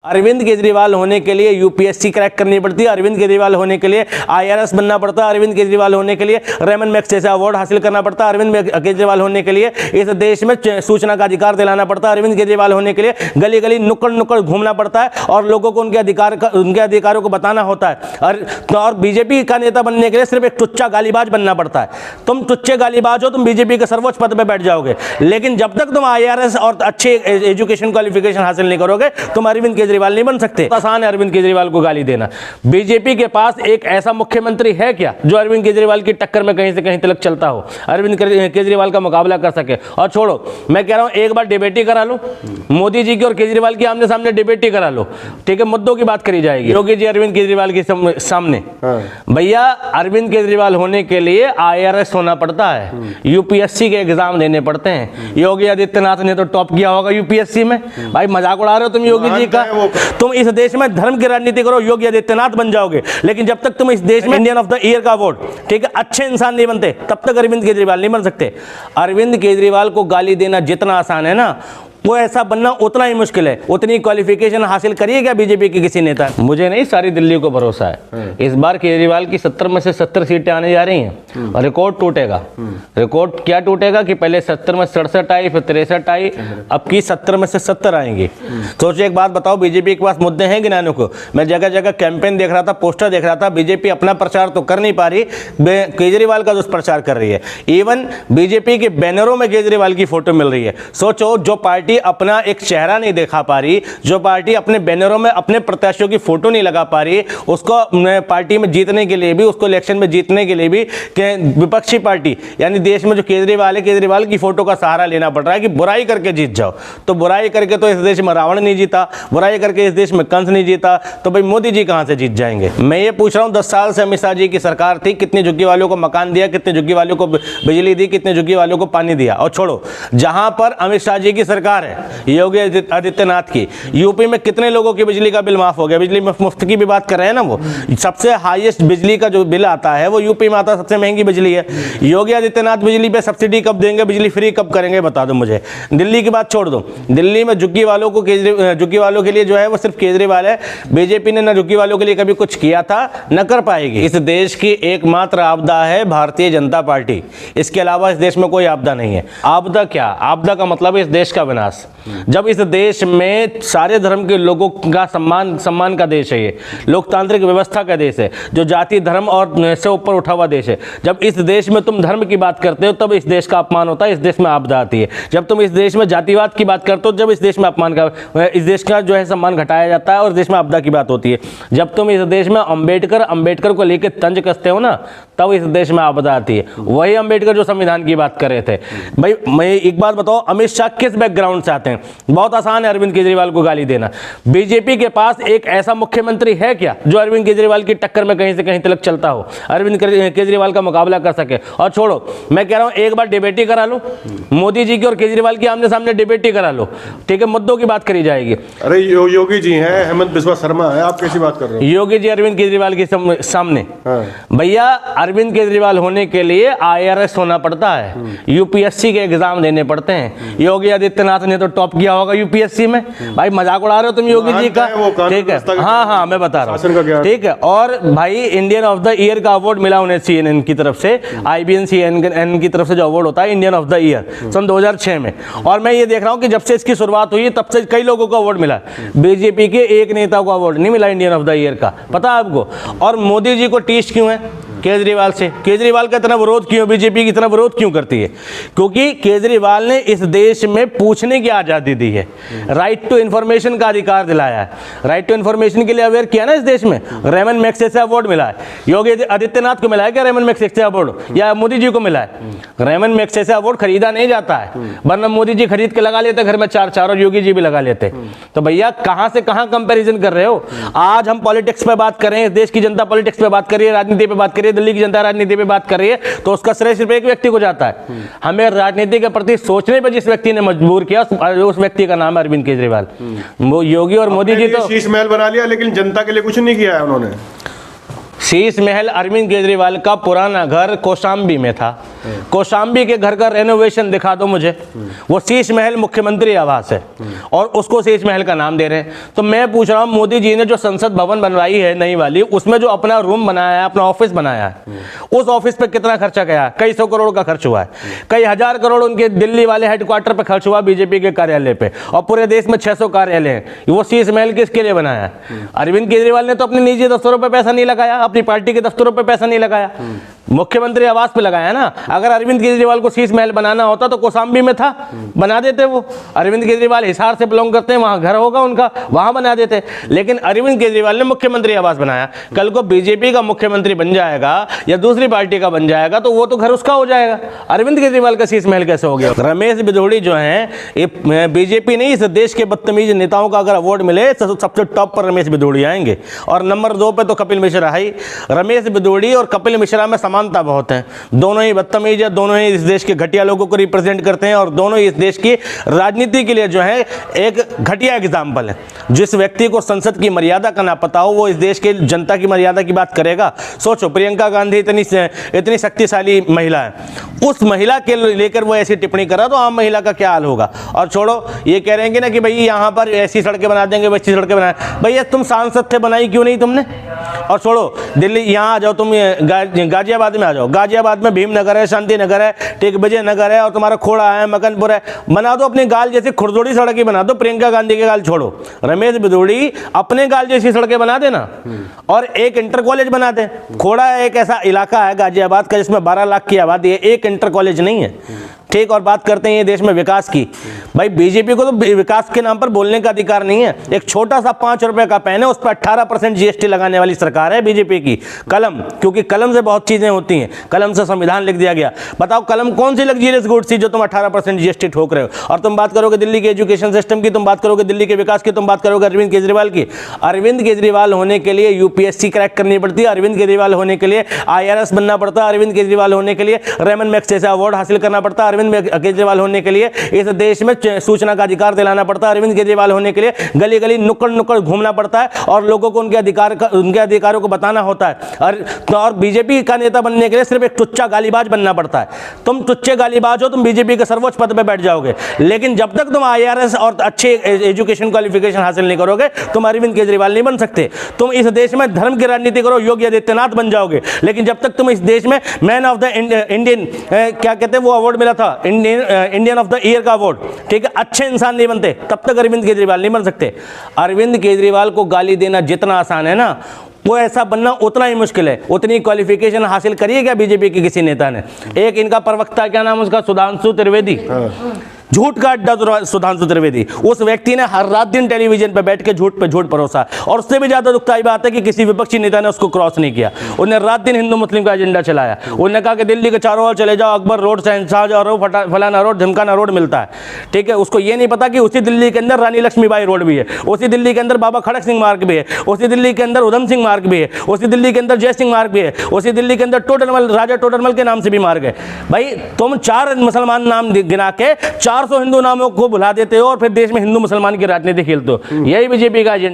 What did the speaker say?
अरविंद केजरीवाल होने के लिए यूपीएससी क्रैक करनी पड़ती है, अरविंद केजरीवाल होने के लिए आईआरएस बनना पड़ता है, अरविंद केजरीवाल होने के लिए रेमन मैग्सेसे अवार्ड हासिल करना पड़ता है, अरविंद केजरीवाल होने के लिए इस देश में सूचना का अधिकार दिलाना पड़ता है, अरविंद केजरीवाल होने के लिए गली गली नुक्कड़ नुक्कड़ घूमना पड़ता है और लोगों को उनके अधिकारों को बताना होता है। और बीजेपी का नेता बनने के लिए सिर्फ एक टुच्चा गालीबाज बनना पड़ता है। तुम टुच्चे गालीबाज हो, तुम बीजेपी के सर्वोच्च पद पर बैठ जाओगे, लेकिन जब तक तुम आईआरएस और अच्छे एजुकेशन क्वालिफिकेशन हासिल नहीं करोगे तुम अरविंद केजरीवाल नहीं बन सकते। आसान है अरविंद केजरीवाल को गाली देना। बीजेपी के पास एक ऐसा मुख्यमंत्री है क्या जो अरविंद केजरीवाल की टक्कर में कहीं से कहीं तक चलता हो, अरविंद केजरीवाल का मुकाबला कर सके। और छोड़ो, मैं कह रहा हूं एक बार डिबेट ही करा लो, मोदी जी की और केजरीवाल की आमने सामने डिबेट ही करा लो, ठीक है, मुद्दों की बात करी जाएगी। योगी जी अरविंद केजरीवाल के सामने, भैया अरविंद केजरीवाल होने के लिए आईआरएस होना पड़ता है, यूपीएससी के एग्जाम देने पड़ते हैं। योगी आदित्यनाथ ने तो टॉप किया होगा यूपीएससी में। भाई मजाक उड़ा रहे हो तुम योगी जी का। तुम इस देश में धर्म की राजनीति करो, योगी आदित्यनाथ बन जाओगे, लेकिन जब तक तुम इस देश में इंडियन ऑफ द ईयर का अवार्ड, ठीक है, अच्छे इंसान नहीं बनते तब तक अरविंद केजरीवाल नहीं बन सकते। अरविंद केजरीवाल को गाली देना जितना आसान है ना, वो ऐसा बनना उतना ही मुश्किल है। उतनी क्वालिफिकेशन हासिल करिए क्या बीजेपी के किसी नेता? मुझे नहीं, सारी दिल्ली को भरोसा है। इस बार केजरीवाल की 70 में से 70 सीटें आने जा रही हैं और रिकॉर्ड टूटेगा। रिकॉर्ड क्या टूटेगा कि पहले 70 में 67 आई, फिर 63 आई, अब की 70 में से 70 आएंगी। सोचिए, एक बात बताओ, बीजेपी के पास मुद्दे हैं गिनाने को? मैं जगह जगह कैंपेन देख रहा था, पोस्टर देख रहा था, बीजेपी अपना प्रचार तो कर नहीं पा रही, केजरीवाल का दुष्प्रचार कर रही है। इवन बीजेपी के बैनरों में केजरीवाल की फोटो मिल रही है। सोचो, जो पार्टी अपना एक चेहरा नहीं दिखा पा रही, जो पार्टी अपने बैनरों में अपने प्रत्याशियों की फोटो नहीं लगा पा रही, उसको पार्टी में जीतने के लिए भी, उसको इलेक्शन में जीतने के लिए भी विपक्षी पार्टी यानी देश में जो केजरीवाल है, केजरीवाल की फोटो का सहारा लेना पड़ रहा है कि बुराई करके जीत जाओ। तो बुराई करके तो इस देश में रावण नहीं जीता, बुराई करके इस देश में कंस नहीं जीता, तो भाई मोदी जी कहां से जीत जाएंगे? मैं ये पूछ रहा हूं, 10 साल से अमित शाह जी की सरकार थी, कितने झुग्गी वालों को मकान दिया, कितने झुग्गी वालों को बिजली दी, कितने झुग्गी वालों को पानी दिया? और छोड़ो, जहां पर अमित शाह जी की सरकार है, योगी आदित्यनाथ की, यूपी में कितने लोगों की बिजली का बिल माफ हो गया? बिजली मुफ्त की भी बात कर रहे हैं ना, वो सबसे हाईएस्ट बिजली का जो बिल आता है वो यूपी में आता है, सबसे महंगी बिजली है। योगी आदित्यनाथ बिजली पे सब्सिडी कब देंगे, बिजली फ्री कब करेंगे, बता दो मुझे। दिल्ली की बात छोड़ दो, दिल्ली में झुग्गी वालों को झुग्गी वालों के लिए जो है वो सिर्फ केजरीवाल है। बीजेपी ने ना झुग्गी वालों के लिए कभी कुछ किया था, न कर पाएगी। इस देश की एकमात्र आपदा है भारतीय जनता पार्टी, इसके अलावा इस देश में कोई आपदा नहीं है। आपदा क्या? आपदा का मतलब है इस देश का विनाश। जब इस देश में सारे धर्म के लोगों का सम्मान का देश है, ये लोकतांत्रिक व्यवस्था का देश है, जो जाति धर्म और से ऊपर उठा हुआ देश है, जब इस देश में तुम धर्म की बात करते हो तब इस देश का अपमान होता है, इस देश में आपदा आती है। जब तुम इस देश में जातिवाद की बात करते हो, जब इस देश में इस देश का जो है सम्मान घटाया जाता है और इस देश में आपदा की बात होती है। जब तुम इस देश में अंबेडकर को लेकर तंज कसते हो ना, तब इस देश में आपदा आती है। वही अंबेडकर जो संविधान की बात कर रहे थे। भाई मैं एक बात बताओ, अमित शाह किस बैकग्राउंड से आते हैं? बहुत आसान है अरविंद केजरीवाल को गाली देना। बीजेपी के पास एक ऐसा मुख्यमंत्री है क्या जो अरविंद केजरीवाल की टक्कर में कहीं से कहीं तक चलता हो, अरविंद केजरीवाल का मुकाबला कर सके। और छोड़ो, मैं कह रहा हूं एक बार डिबेट ही करा लो, मोदी जी की और केजरीवाल की आमने सामने डिबेट ही करा लो, ठीक है, मुद्दों की बात करी जाएगी। अरे योगी जी हैं, हेमंत बिस्वा शर्मा है, आप कैसी बात कर रहे हो? योगी जी अरविंद केजरीवाल के सामने, भैया अरविंद केजरीवाल होने के लिए आईआरएस होना पड़ता है, यूपीएससी के एग्जाम देने पड़ते हैं। योगी आदित्यनाथ ने तो टॉप किया होगा यूपीएससी में। भाई मजाक उड़ा रहे हो तुम योगी जी का, ठीक है? हाँ, मैं बता रहा हूँ, ठीक है। और भाई इंडियन ऑफ द ईयर का अवार्ड मिला उन्हें CNN की तरफ से, IBN CNN की तरफ से जो अवार्ड होता है इंडियन ऑफ द ईयर, सन 2006 में। और मैं ये देख रहा हूँ कि जब से इसकी शुरुआत हुई तब से कई लोगों को अवार्ड मिला, बीजेपी के एक नेता को अवार्ड नहीं मिला इंडियन ऑफ द ईयर का, पता है आपको? और मोदी जी को टीच क्यों है केजरीवाल से? केजरीवाल का इतना विरोध क्यों, बीजेपी की इतना विरोध क्यों करती है? क्योंकि केजरीवाल ने इस देश में पूछने की आज़ादी दी है, राइट टू इन्फॉर्मेशन का अधिकार दिलाया है, राइट टू इन्फॉर्मेशन के लिए अवेयर किया ना इस देश में। रेमन मैग्सेसे अवार्ड मिला है, योगी आदित्यनाथ को मिला है क्या रेमन मैग्सेसे अवार्ड, या मोदी जी को मिला है? रेमन मैग्सेसे अवार्ड खरीदा नहीं जाता है, वरना मोदी जी खरीद के लगा लेते घर में चार और योगी जी भी लगा लेते। तो भैया कहां से कहां कंपैरिजन कर रहे हो? आज हम पॉलिटिक्स पे बात कर रहे हैं, देश की जनता पॉलिटिक्स पे बात कर रही है, राजनीति पे बात कर रही है, दिल्ली की जनता राजनीति पे बात कर रही है, तो उसका श्रेय सिर्फ एक व्यक्ति को जाता है। हमें राजनीति के प्रति सोचने पर जिस व्यक्ति ने मजबूर किया उस व्यक्ति का नाम है अरविंद केजरीवाल। वो योगी और मोदी जी तो शीश महल बना लिया, लेकिन जनता के लिए कुछ नहीं किया है उन्होंने। शीश महल अरविंद केजरीवाल का पुराना घर कौशाम्बी में था, कौशाम्बी के घर का रेनोवेशन दिखा दो मुझे। वो शीश महल मुख्यमंत्री आवास है और उसको शीश महल का नाम दे रहे हैं। तो मैं पूछ रहा हूँ, मोदी जी ने जो संसद भवन बनवाई है नई वाली, उसमें जो अपना रूम बनाया है, अपना ऑफिस बनाया है, उस ऑफिस पे कितना खर्चा गया? कई सौ करोड़ का खर्च हुआ है। कई हजार करोड़ उनके दिल्ली वाले हेडक्वार्टर पे खर्च हुआ, बीजेपी के कार्यालय पे, और पूरे देश में 600 कार्यालय हैं। वो शीश महल किसके लिए बनाया है? अरविंद केजरीवाल ने तो अपने निजी दफ्तरों पे पैसा नहीं लगाया, अपनी पार्टी के दफ्तरों पे पैसा नहीं लगाया, मुख्यमंत्री आवास पे लगाया ना। अगर अरविंद केजरीवाल को शीश महल बनाना होता तो कौशाम्बी में था, बना देते। वो अरविंद केजरीवाल हिसार से बिलोंग करते हैं, वहां घर होगा उनका, वहां बना देते। लेकिन अरविंद केजरीवाल ने मुख्यमंत्री आवास बनाया। कल को बीजेपी का मुख्यमंत्री बन जाएगा या दूसरी पार्टी का बन जाएगा तो वो तो घर उसका हो जाएगा। अरविंद केजरीवाल का शीश महल कैसे हो गया? रमेश बिधोड़ी जो है, ये बीजेपी नहीं, इस देश के बदतमीज नेताओं का अगर अवार्ड मिले तो सबसे टॉप पर रमेश बिधोड़ी आएंगे, और नंबर 2 पे तो कपिल मिश्रा है। रमेश बिधोड़ी और कपिल मिश्रा में समानता बहुत है। दोनों ही बदतमीज है, दोनों ही इस देश के घटिया लोगों को रिप्रेजेंट करते हैं, और दोनों ही इस देश की राजनीति के लिए जो है एक घटिया एग्जाम्पल है। जिस व्यक्ति को संसद की मर्यादा का ना पता हो, वो इस देश के जनता की मर्यादा की बात करेगा? सोचो, प्रियंका गांधी इतनी शक्तिशाली महिला है, उस महिला के लेकर वो ऐसी टिप्पणी करा तो आम महिला का क्या हाल होगा? और छोड़ो, ये कह रहे हैं ना कि भाई यहाँ पर ऐसी सड़कें बना देंगे, वैसी सड़कें बना। भैया तुम सांसद थे, बनाई क्यों नहीं तुमने? और छोड़ो, दिल्ली यहाँ आ जाओ, तुम गाजियाबाद में आ जाओ। गाजियाबाद में भीमनगर है, शांति नगर है, ठीक विजय नगर है, और तुम्हारा खोड़ा है, मकनपुर है। बना दो अपने गाल जैसी खुरदोड़ी सड़कें बना दो। प्रियंका गांधी के गाल छोड़ो, रमेश बिधोड़ी अपने गाल जैसी सड़कें बना देना, और एक इंटर कॉलेज बना दे। खोड़ा एक ऐसा इलाका है गाजियाबाद का जिसमें 12 लाख की आबादी है, एक इंटर कॉलेज नहीं है, ठीक। और बात करते हैं ये देश में विकास की। भाई बीजेपी को तो विकास के नाम पर बोलने का अधिकार नहीं है। एक छोटा सा 5 रुपए का पेन है, उस पर 18% जीएसटी लगाने वाली सरकार है बीजेपी की। कलम, क्योंकि कलम से बहुत चीजें होती हैं, कलम से संविधान लिख दिया गया। बताओ कलम कौन सी लग्जरियस गुड्स थी जो तुम 18% जीएसटी ठोक रहे हो? और तुम बात करोगे दिल्ली के एजुकेशन सिस्टम की, तुम बात करोगे दिल्ली के विकास की, तुम बात करोगे अरविंद केजरीवाल की। अरविंद केजरीवाल होने के लिए यूपीएससी क्रैक करनी पड़ती है, अरविंद केजरीवाल होने के लिए IRS बनना पड़ता है, अरविंद केजरीवाल होने के लिए रेमन मैक्स जैसा अवार्ड हासिल करना पड़ता है, अरविंद केजरीवाल होने के लिए इस देश में सूचना का अधिकार दिलाना पड़ता है, अरविंद केजरीवाल होने के लिए गली गली नुक्कड़ नुक्कड़ घूमना पड़ता है और लोगों को उनके अधिकारों को बताना होता है। और बीजेपी का नेता बनने के लिए सिर्फ एक टुच्चा गालीबाज बनना पड़ता है। तुम टुच्चे गालीबाज हो, तुम बीजेपी के सर्वोच्च पद पर बैठ जाओगे, लेकिन जब तक तुम IRS और अच्छे एजुकेशन क्वालिफिकेशन हासिल नहीं करोगे, तुम अरविंद केजरीवाल नहीं बन सकते। तुम इस देश में धर्म की राजनीति करो, योगी आदित्यनाथ बन जाओगे, लेकिन जब तक तुम इस देश में मैन ऑफ द इंडियन क्या कहते हैं वो अवार्ड मिला था, इंडियन ऑफ द ईयर का अवार्ड, ठीक है, अच्छे इंसान नहीं बनते, तब तक अरविंद केजरीवाल नहीं बन सकते। अरविंद केजरीवाल को गाली देना जितना आसान है ना, वो ऐसा बनना उतना ही मुश्किल है। उतनी क्वालिफिकेशन हासिल करी है क्या बीजेपी के किसी नेता ने? एक इनका प्रवक्ता, क्या नाम उसका, सुधांशु त्रिवेदी, झूठ का अड्डा सुधांशु त्रिवेदी, उस व्यक्ति ने हर रात दिन टेलीविजन पर बैठ के झूठ पे झूठ परोसा। और उससे भी ज्यादा दुखदाई बात है कि किसी विपक्षी नेता ने उसको क्रॉस नहीं किया। उन्हें रात दिन हिंदू मुस्लिम का एजेंडा चलाया। उन्होंने कहा कि दिल्ली के चारों ओर चले जाओ, अकबर रोड, शहंशाह रोड, फलाना रोड, ढिमकाना रोड मिलता है, ठीक है। उसको ये नहीं पता कि उसी दिल्ली के अंदर रानी लक्ष्मीबाई रोड भी है, उसी दिल्ली के अंदर बाबा खड़क सिंह मार्ग भी है, उसी दिल्ली के अंदर उधम सिंह मार्ग भी है, उसी दिल्ली के अंदर जय सिंह मार्ग भी है, उसी दिल्ली के अंदर टोडरमल, राजा टोडरमल के नाम से भी मार्ग है। भाई तुम 4 मुसलमान नाम गिना के 400 हिंदू नामों को भुला देते हो और फिर देश में हिंदू मुसलमान की राजनीति खेलते हो। यही बीजेपी का एजेंडा।